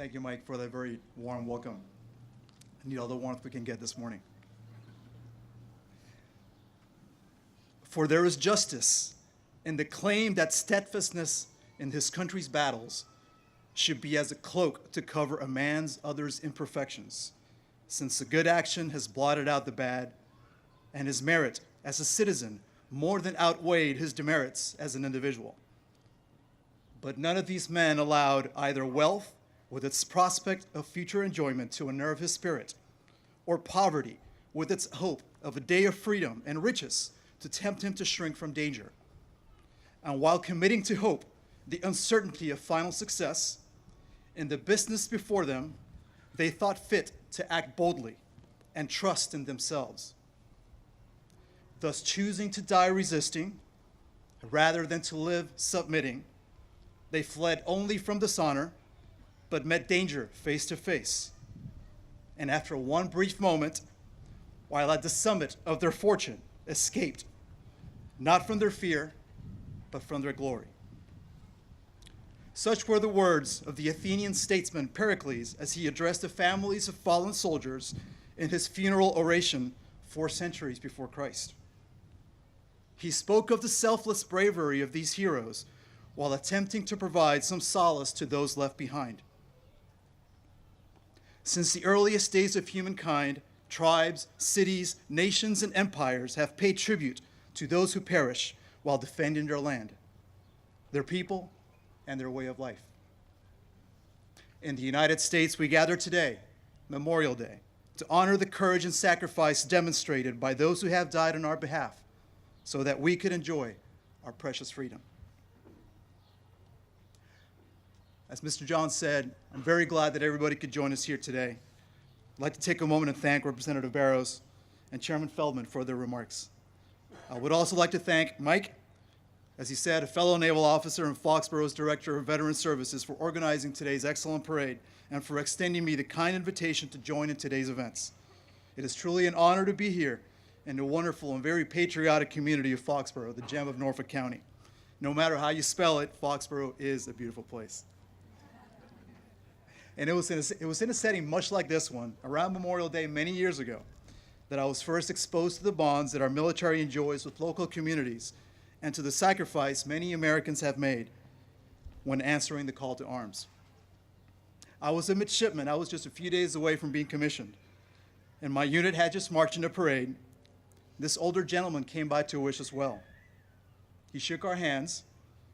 Thank you, Mike, for that very warm welcome. I need all the warmth we can get this morning. For there is justice in the claim that steadfastness in his country's battles should be as a cloak to cover a man's other's imperfections, since the good action has blotted out the bad, and his merit as a citizen more than outweighed his demerits as an individual. But none of these men allowed either wealth with its prospect of future enjoyment to unnerve his spirit, or poverty with its hope of a day of freedom and riches to tempt him to shrink from danger. And while committing to hope the uncertainty of final success, in the business before them, they thought fit to act boldly and trust in themselves, thus choosing to die resisting rather than to live submitting. They fled only from dishonor, but met danger face to face. And after one brief moment, while at the summit of their fortune, escaped, not from their fear, but from their glory. Such were the words of the Athenian statesman Pericles as he addressed the families of fallen soldiers in his funeral oration 4 centuries before Christ. He spoke of the selfless bravery of these heroes while attempting to provide some solace to those left behind. Since the earliest days of humankind, tribes, cities, nations, and empires have paid tribute to those who perish while defending their land, their people, and their way of life. In the United States, we gather today, Memorial Day, to honor the courage and sacrifice demonstrated by those who have died on our behalf so that we could enjoy our precious freedom. As Mr. John said, I'm very glad that everybody could join us here today. I'd like to take a moment and thank Representative Barrows and Chairman Feldman for their remarks. I would also like to thank Mike, as he said, a fellow naval officer and Foxborough's Director of Veteran Services, for organizing today's excellent parade and for extending me the kind invitation to join in today's events. It is truly an honor to be here in the wonderful and very patriotic community of Foxborough, the gem of Norfolk County. No matter how you spell it, Foxborough is a beautiful place. And it was in a setting much like this one, around Memorial Day many years ago, that I was first exposed to the bonds that our military enjoys with local communities and to the sacrifice many Americans have made when answering the call to arms. I was a midshipman. I was just a few days away from being commissioned, and my unit had just marched in a parade. This older gentleman came by to wish us well. He shook our hands,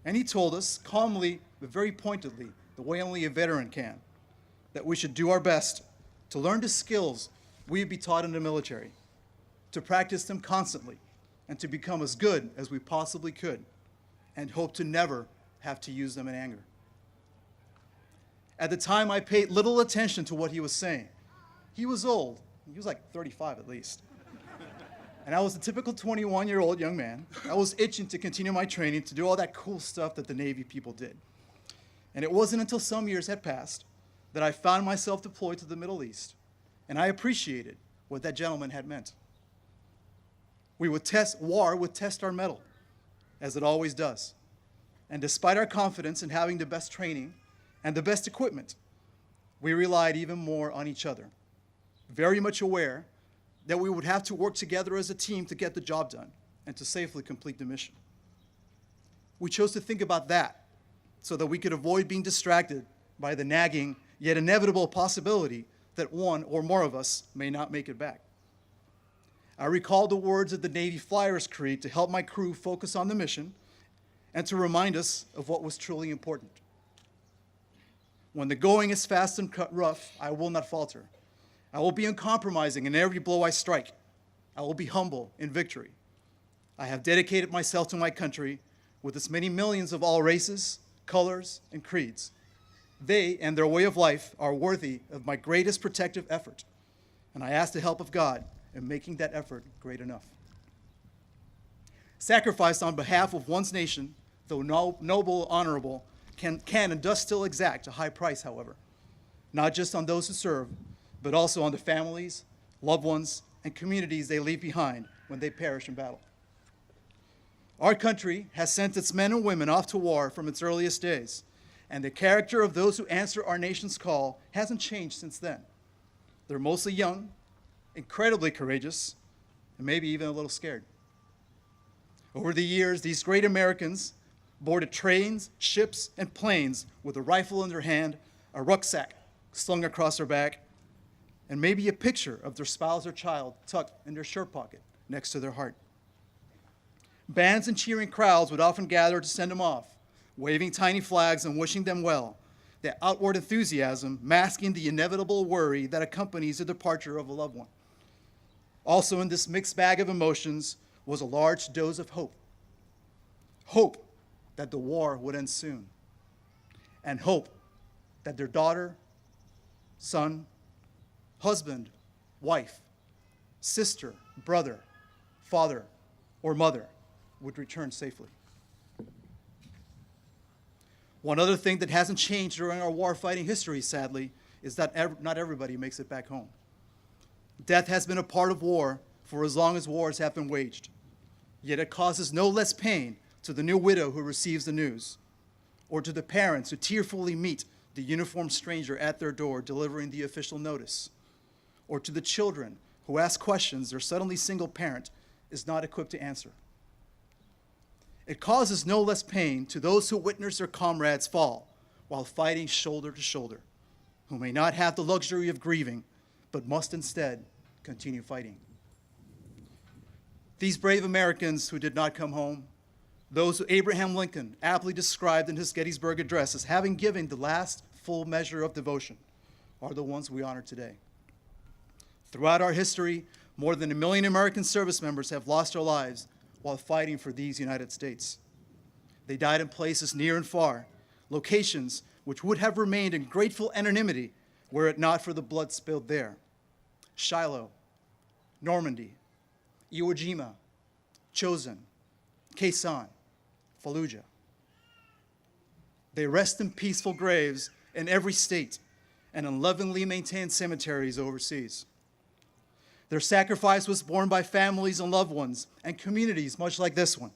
and he told us calmly but very pointedly, the way only a veteran can, that we should do our best to learn the skills we would be taught in the military, to practice them constantly, and to become as good as we possibly could, and hope to never have to use them in anger. At the time, I paid little attention to what he was saying. He was old. He was like 35 at least. And I was a typical 21-year-old young man. I was itching to continue my training, to do all that cool stuff that the Navy people did. And it wasn't until some years had passed that I found myself deployed to the Middle East, and I appreciated what that gentleman had meant. War would test our mettle, as it always does. And despite our confidence in having the best training and the best equipment, we relied even more on each other, very much aware that we would have to work together as a team to get the job done and to safely complete the mission. We chose to think about that so that we could avoid being distracted by the nagging yet inevitable possibility that one or more of us may not make it back. I recall the words of the Navy Flyers Creed to help my crew focus on the mission and to remind us of what was truly important. When the going is fast and cut rough, I will not falter. I will be uncompromising in every blow I strike. I will be humble in victory. I have dedicated myself to my country with its many millions of all races, colors, and creeds. They and their way of life are worthy of my greatest protective effort, and I ask the help of God in making that effort great enough. Sacrifice on behalf of one's nation, though noble, honorable, can and does still exact a high price, however, not just on those who serve, but also on the families, loved ones, and communities they leave behind when they perish in battle. Our country has sent its men and women off to war from its earliest days, And the character of those who answer our nation's call hasn't changed since then. They're mostly young, incredibly courageous, and maybe even a little scared. Over the years, these great Americans boarded trains, ships, and planes with a rifle in their hand, a rucksack slung across their back, and maybe a picture of their spouse or child tucked in their shirt pocket next to their heart. Bands and cheering crowds would often gather to send them off, waving tiny flags and wishing them well, their outward enthusiasm masking the inevitable worry that accompanies the departure of a loved one. Also in this mixed bag of emotions was a large dose of hope. Hope that the war would end soon, and hope that their daughter, son, husband, wife, sister, brother, father, or mother would return safely. One other thing that hasn't changed during our war-fighting history, sadly, is that not everybody makes it back home. Death has been a part of war for as long as wars have been waged, yet it causes no less pain to the new widow who receives the news, or to the parents who tearfully meet the uniformed stranger at their door delivering the official notice, or to the children who ask questions their suddenly single parent is not equipped to answer. It causes no less pain to those who witness their comrades fall while fighting shoulder to shoulder, who may not have the luxury of grieving, but must instead continue fighting. These brave Americans who did not come home, those who Abraham Lincoln aptly described in his Gettysburg Address as having given the last full measure of devotion, are the ones we honor today. Throughout our history, more than 1 million American service members have lost their lives while fighting for these United States. They died in places near and far, locations which would have remained in grateful anonymity were it not for the blood spilled there. Shiloh, Normandy, Iwo Jima, Chosin, Khe Sanh, Fallujah. They rest in peaceful graves in every state and in lovingly maintained cemeteries overseas. Their sacrifice was borne by families and loved ones and communities much like this one,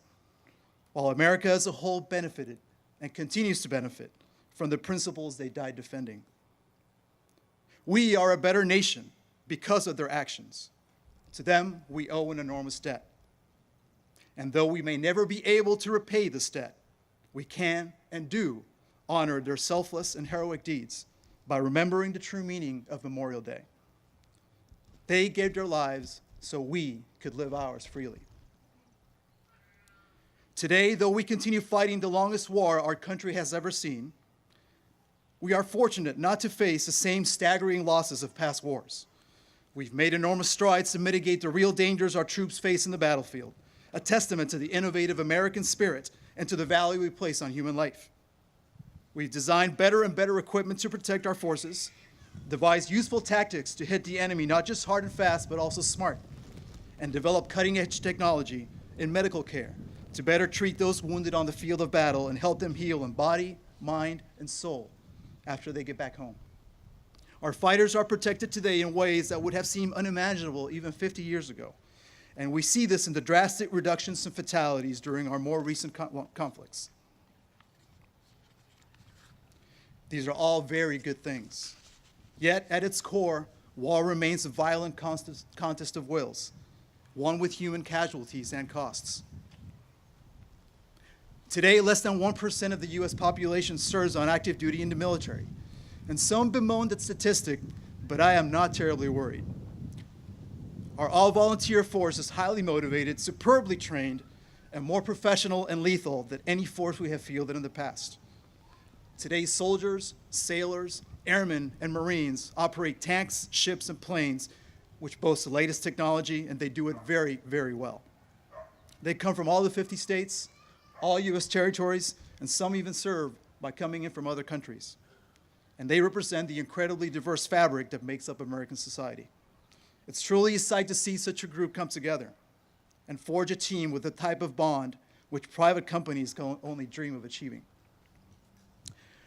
while America as a whole benefited and continues to benefit from the principles they died defending. We are a better nation because of their actions. To them, we owe an enormous debt. And though we may never be able to repay this debt, we can and do honor their selfless and heroic deeds by remembering the true meaning of Memorial Day. They gave their lives so we could live ours freely. Today, though we continue fighting the longest war our country has ever seen, we are fortunate not to face the same staggering losses of past wars. We've made enormous strides to mitigate the real dangers our troops face in the battlefield, a testament to the innovative American spirit and to the value we place on human life. We've designed better and better equipment to protect our forces, devised useful tactics to hit the enemy not just hard and fast, but also smart, and developed cutting-edge technology in medical care to better treat those wounded on the field of battle and help them heal in body, mind, and soul after they get back home. Our fighters are protected today in ways that would have seemed unimaginable even 50 years ago, and we see this in the drastic reductions in fatalities during our more recent conflicts. These are all very good things. Yet, at its core, war remains a violent contest of wills, one with human casualties and costs. Today, less than 1% of the U.S. population serves on active duty in the military, and some bemoan that statistic, but I am not terribly worried. Our all-volunteer force is highly motivated, superbly trained, and more professional and lethal than any force we have fielded in the past. Today's soldiers, sailors, airmen, and Marines operate tanks, ships, and planes, which boast the latest technology, and they do it very, very well. They come from all the 50 states, all U.S. territories, and some even serve by coming in from other countries. And they represent the incredibly diverse fabric that makes up American society. It's truly a sight to see such a group come together and forge a team with a type of bond which private companies can only dream of achieving.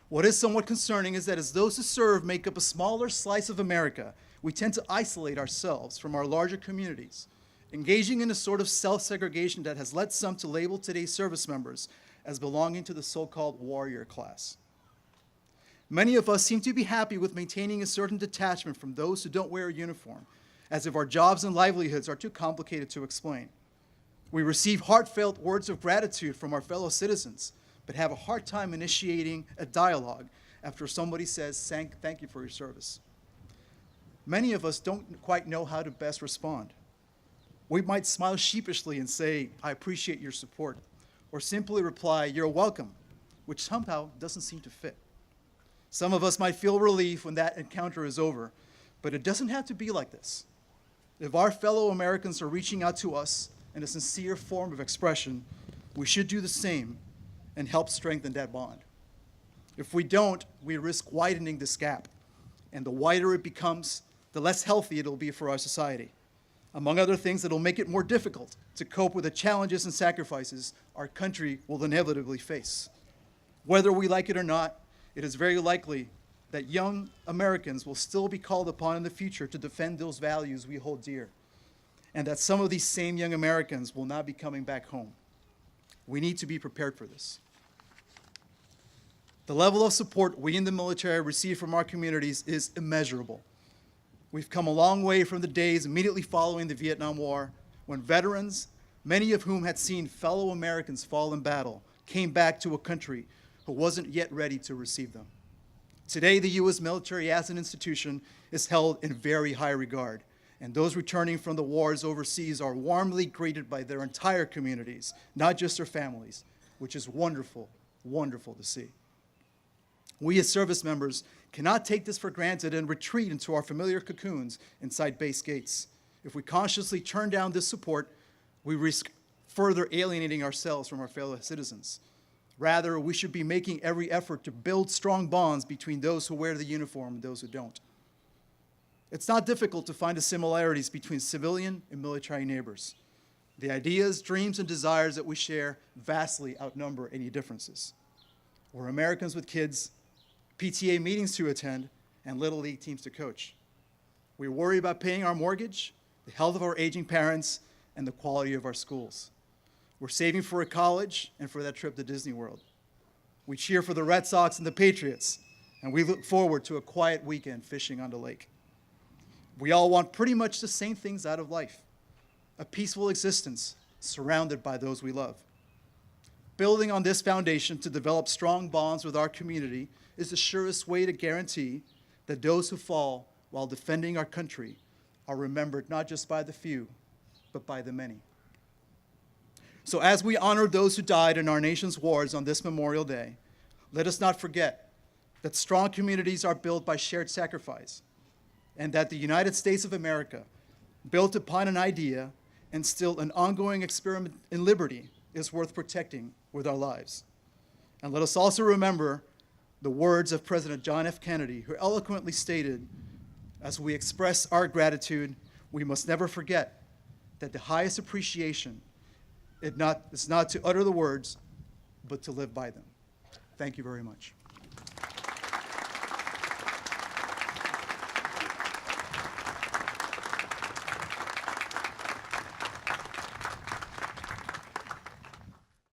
What is somewhat concerning is that as those who serve make up a smaller slice of America, we tend to isolate ourselves from our larger communities, engaging in a sort of self-segregation that has led some to label today's service members as belonging to the so-called warrior class. Many of us seem to be happy with maintaining a certain detachment from those who don't wear a uniform, as if our jobs and livelihoods are too complicated to explain. We receive heartfelt words of gratitude from our fellow citizens, but have a hard time initiating a dialogue after somebody says, thank you for your service. Many of us don't quite know how to best respond. We might smile sheepishly and say, I appreciate your support, or simply reply, you're welcome, which somehow doesn't seem to fit. Some of us might feel relief when that encounter is over, but it doesn't have to be like this. If our fellow Americans are reaching out to us in a sincere form of expression, we should do the same and help strengthen that bond. If we don't, we risk widening this gap, and the wider it becomes, the less healthy it'll be for our society. Among other things, it'll make it more difficult to cope with the challenges and sacrifices our country will inevitably face. Whether we like it or not, it is very likely that young Americans will still be called upon in the future to defend those values we hold dear, and that some of these same young Americans will not be coming back home. We need to be prepared for this. The level of support we in the military receive from our communities is immeasurable. We've come a long way from the days immediately following the Vietnam War, when veterans, many of whom had seen fellow Americans fall in battle, came back to a country who wasn't yet ready to receive them. Today, the U.S. military as an institution is held in very high regard, and those returning from the wars overseas are warmly greeted by their entire communities, not just their families, which is wonderful, wonderful to see. We as service members cannot take this for granted and retreat into our familiar cocoons inside base gates. If we consciously turn down this support, we risk further alienating ourselves from our fellow citizens. Rather, we should be making every effort to build strong bonds between those who wear the uniform and those who don't. It's not difficult to find the similarities between civilian and military neighbors. The ideas, dreams, and desires that we share vastly outnumber any differences. We're Americans with kids, PTA meetings to attend, and Little League teams to coach. We worry about paying our mortgage, the health of our aging parents, and the quality of our schools. We're saving for a college and for that trip to Disney World. We cheer for the Red Sox and the Patriots, and we look forward to a quiet weekend fishing on the lake. We all want pretty much the same things out of life: a peaceful existence surrounded by those we love. Building on this foundation to develop strong bonds with our community is the surest way to guarantee that those who fall while defending our country are remembered not just by the few, but by the many. So as we honor those who died in our nation's wars on this Memorial Day, let us not forget that strong communities are built by shared sacrifice, and that the United States of America, built upon an idea and still an ongoing experiment in liberty, is worth protecting with our lives. And let us also remember the words of President John F. Kennedy, who eloquently stated, as we express our gratitude, we must never forget that the highest appreciation is not to utter the words, but to live by them. Thank you very much.